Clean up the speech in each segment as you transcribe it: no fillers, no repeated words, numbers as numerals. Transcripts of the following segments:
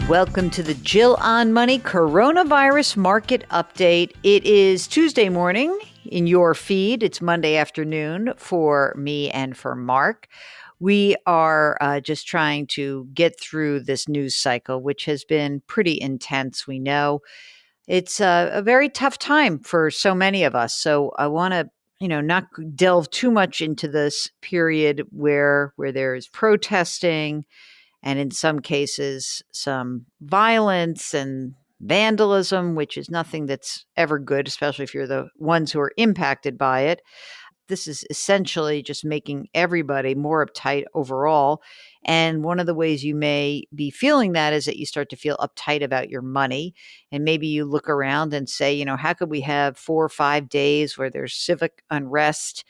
Welcome to the Jill on Money Coronavirus Market Update. It is Tuesday morning in your feed. It's Monday afternoon for me and for Mark. We are just trying to get through this news cycle, which has been pretty intense. We know it's a very tough time for so many of us. So I want to not delve too much into this period where there's protesting and in some cases some violence and vandalism, which is nothing that's ever good, especially if you're the ones who are impacted by it. This is essentially just making everybody more uptight overall. And one of the ways you may be feeling that is that you start to feel uptight about your money. And maybe you look around and say, how could we have 4 or 5 days where there's civic unrest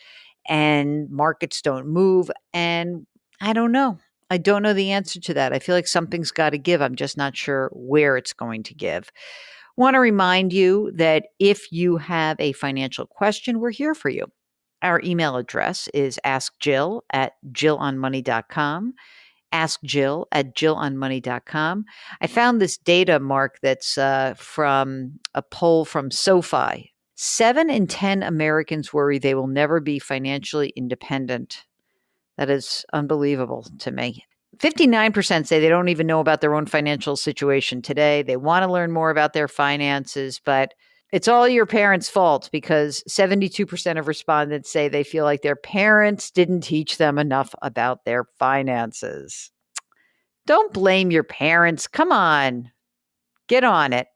and markets don't move? And I don't know. I don't know the answer to that. I feel like something's got to give. I'm just not sure where it's going to give. Want to remind you that if you have a financial question, we're here for you. Our email address is askjill@jillonmoney.com. askjill@jillonmoney.com. I found this data, Mark, that's from a poll from SoFi. 7 in 10 Americans worry they will never be financially independent. That is unbelievable to me. 59% say they don't even know about their own financial situation today. They want to learn more about their finances, but it's all your parents' fault because 72% of respondents say they feel like their parents didn't teach them enough about their finances. Don't blame your parents. Come on, get on it.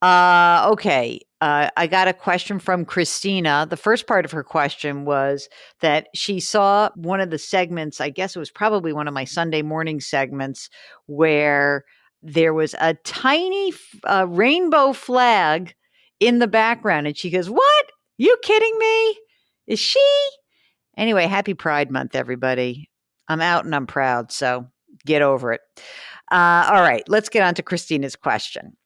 Okay. I got a question from Christina. The first part of her question was that she saw one of the segments, I guess it was probably one of my Sunday morning segments, where there was a tiny rainbow flag in the background. And she goes, "What? You kidding me? Is she?" Anyway, happy Pride Month, everybody. I'm out and I'm proud, so get over it. All right, let's get on to Christina's question.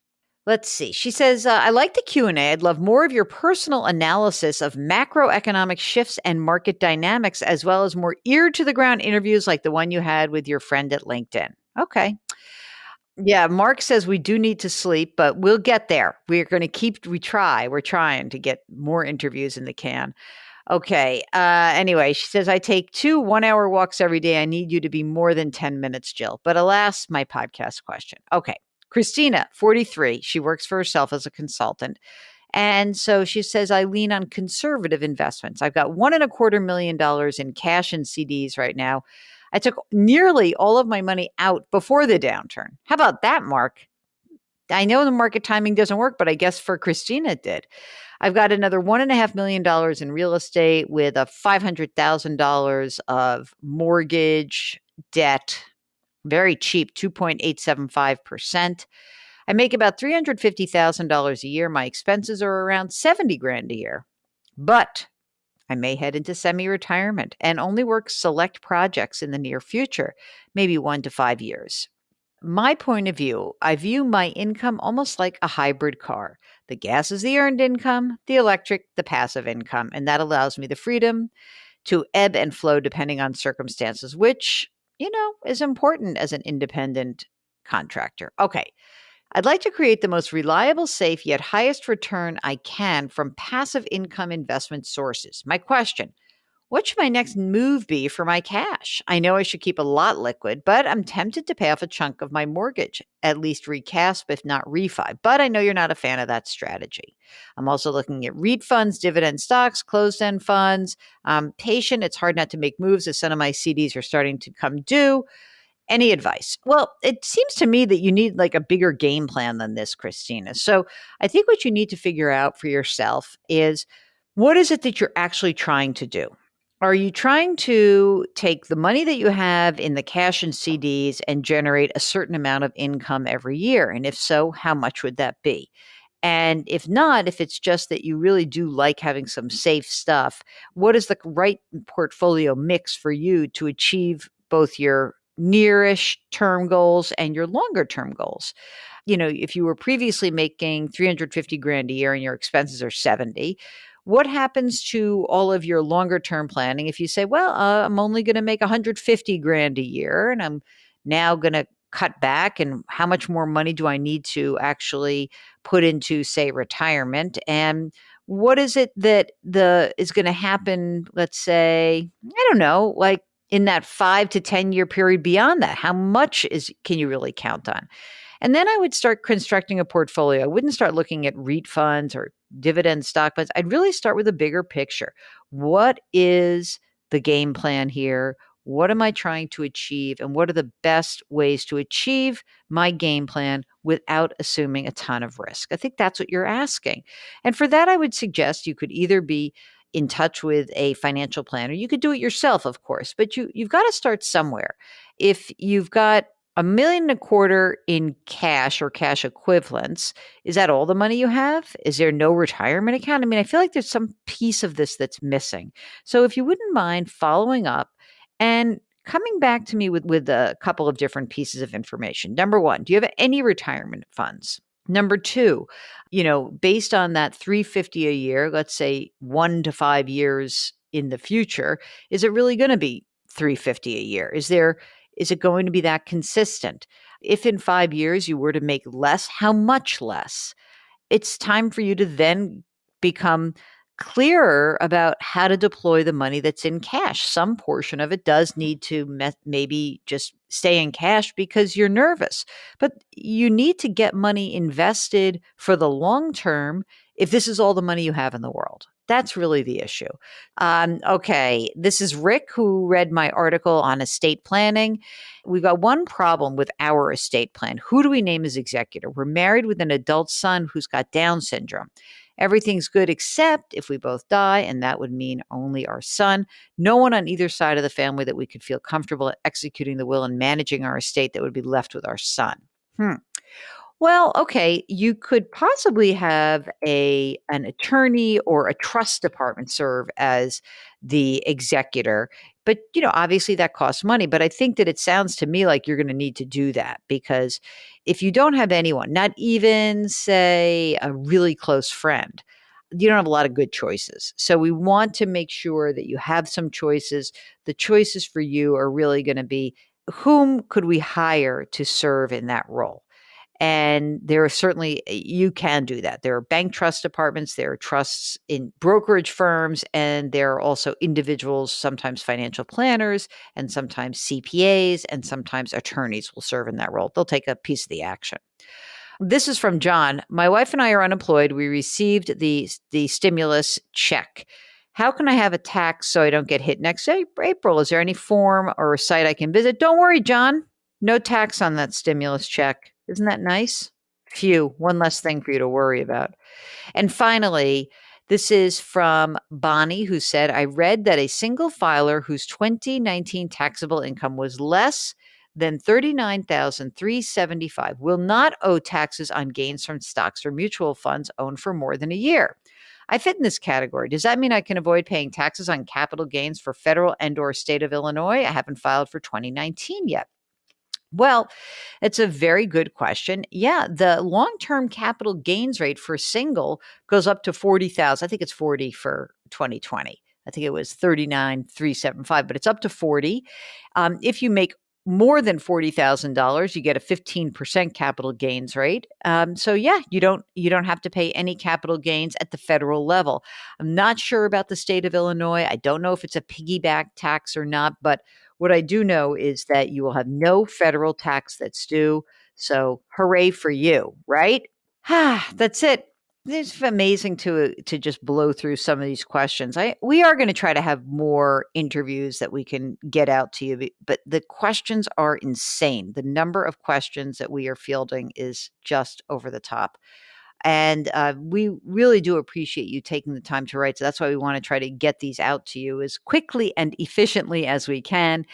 Let's see. She says, I like the Q&A. I'd love more of your personal analysis of macroeconomic shifts and market dynamics, as well as more ear-to-the-ground interviews like the one you had with your friend at LinkedIn. Okay. Yeah, Mark says we do need to sleep, but we'll get there. We're trying to get more interviews in the can. Okay. Anyway, she says, I take 2 one-hour walks every day. I need you to be more than 10 minutes, Jill. But alas, my podcast question. Okay. Christina, 43. She works for herself as a consultant. And so she says, I lean on conservative investments. I've got $1.25 million in cash and CDs right now. I took nearly all of my money out before the downturn. How about that, Mark? I know the market timing doesn't work, but I guess for Christina it did. I've got another $1.5 million in real estate with a $500,000 of mortgage debt. Very cheap, 2.875%. I make about $350,000 a year. My expenses are around $70,000 a year. But I may head into semi-retirement and only work select projects in the near future, maybe 1 to 5 years. My point of view, I view my income almost like a hybrid car. The gas is the earned income, the electric, the passive income, and that allows me the freedom to ebb and flow depending on circumstances, which is important as an independent contractor. Okay. I'd like to create the most reliable, safe, yet highest return I can from passive income investment sources. My question, what should my next move be for my cash? I know I should keep a lot liquid, but I'm tempted to pay off a chunk of my mortgage, at least recasp, if not refi. But I know you're not a fan of that strategy. I'm also looking at REIT funds, dividend stocks, closed-end funds. I'm patient. It's hard not to make moves as some of my CDs are starting to come due. Any advice? Well, it seems to me that you need like a bigger game plan than this, Christina. So I think what you need to figure out for yourself is, what is it that you're actually trying to do? Are you trying to take the money that you have in the cash and CDs and generate a certain amount of income every year? And if so, how much would that be? And if not, if it's just that you really do like having some safe stuff, what is the right portfolio mix for you to achieve both your nearish term goals and your longer term goals? If you were previously making $350,000 a year and your expenses are 70, what happens to all of your longer term planning if you say, well, I'm only going to make $150,000 a year and I'm now going to cut back, and how much more money do I need to actually put into, say, retirement? And what is it that is going to happen, let's say, I don't know, like in that 5 to 10 year period beyond that? How much can you really count on? And then I would start constructing a portfolio. I wouldn't start looking at REIT funds or dividend stock funds. I'd really start with a bigger picture. What is the game plan here? What am I trying to achieve? And what are the best ways to achieve my game plan without assuming a ton of risk? I think that's what you're asking. And for that, I would suggest you could either be in touch with a financial planner. You could do it yourself, of course, but you've got to start somewhere. If you've got $1.25 million in cash or cash equivalents, is that all the money you have? Is there no retirement account? I mean, I feel like there's some piece of this that's missing. So if you wouldn't mind following up and coming back to me with a couple of different pieces of information. Number one, do you have any retirement funds? Number two, based on that $350 a year, let's say 1 to 5 years in the future, is it really going to be $350 a year? Is it going to be that consistent? If in 5 years you were to make less, how much less? It's time for you to then become clearer about how to deploy the money that's in cash. Some portion of it does need to maybe just stay in cash because you're nervous, but you need to get money invested for the long term if this is all the money you have in the world. That's really the issue. Okay, this is Rick, who read my article on estate planning. We've got one problem with our estate plan. Who do we name as executor? We're married with an adult son who's got Down syndrome. Everything's good except if we both die, and that would mean only our son. No one on either side of the family that we could feel comfortable executing the will and managing our estate that would be left with our son. Well, okay, you could possibly have an attorney or a trust department serve as the executor. But, obviously that costs money. But I think that it sounds to me like you're going to need to do that, because if you don't have anyone, not even, say, a really close friend, you don't have a lot of good choices. So we want to make sure that you have some choices. The choices for you are really going to be, whom could we hire to serve in that role? And there are certainly, you can do that. There are bank trust departments, there are trusts in brokerage firms, and there are also individuals, sometimes financial planners, and sometimes CPAs, and sometimes attorneys will serve in that role. They'll take a piece of the action. This is from John. My wife and I are unemployed. We received the stimulus check. How can I have a tax so I don't get hit next April? Is there any form or a site I can visit? Don't worry, John. No tax on that stimulus check. Isn't that nice? Phew, one less thing for you to worry about. And finally, this is from Bonnie, who said, I read that a single filer whose 2019 taxable income was less than $39,375 will not owe taxes on gains from stocks or mutual funds owned for more than a year. I fit in this category. Does that mean I can avoid paying taxes on capital gains for federal and/or state of Illinois? I haven't filed for 2019 yet. Well, it's a very good question. Yeah, the long-term capital gains rate for single goes up to 40,000. I think it's 40 for 2020. I think it was 39,375, but it's up to 40. If you make more than $40,000, you get a 15% capital gains rate. So yeah, you don't have to pay any capital gains at the federal level. I'm not sure about the state of Illinois. I don't know if it's a piggyback tax or not, but what I do know is that you will have no federal tax that's due. So hooray for you, right? That's it. It's amazing to just blow through some of these questions. We are going to try to have more interviews that we can get out to you, but the questions are insane. The number of questions that we are fielding is just over the top. And we really do appreciate you taking the time to write. So that's why we want to try to get these out to you as quickly and efficiently as we can.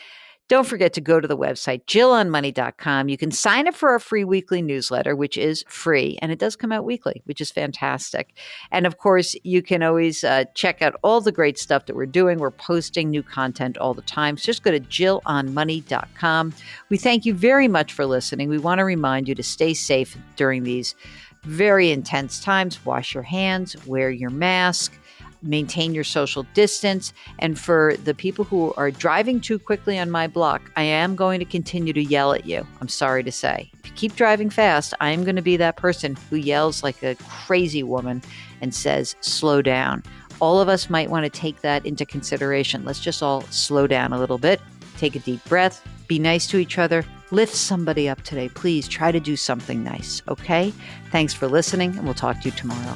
Don't forget to go to the website, JillOnMoney.com. You can sign up for our free weekly newsletter, which is free, and it does come out weekly, which is fantastic. And of course, you can always check out all the great stuff that we're doing. We're posting new content all the time. So just go to JillOnMoney.com. We thank you very much for listening. We want to remind you to stay safe during these very intense times. Wash your hands, wear your mask. maintain your social distance. And for the people who are driving too quickly on my block, I am going to continue to yell at you. I'm sorry to say. If you keep driving fast, I am going to be that person who yells like a crazy woman and says, slow down. All of us might want to take that into consideration. Let's just all slow down a little bit, take a deep breath, be nice to each other, lift somebody up today. Please try to do something nice, okay? Thanks for listening, and we'll talk to you tomorrow.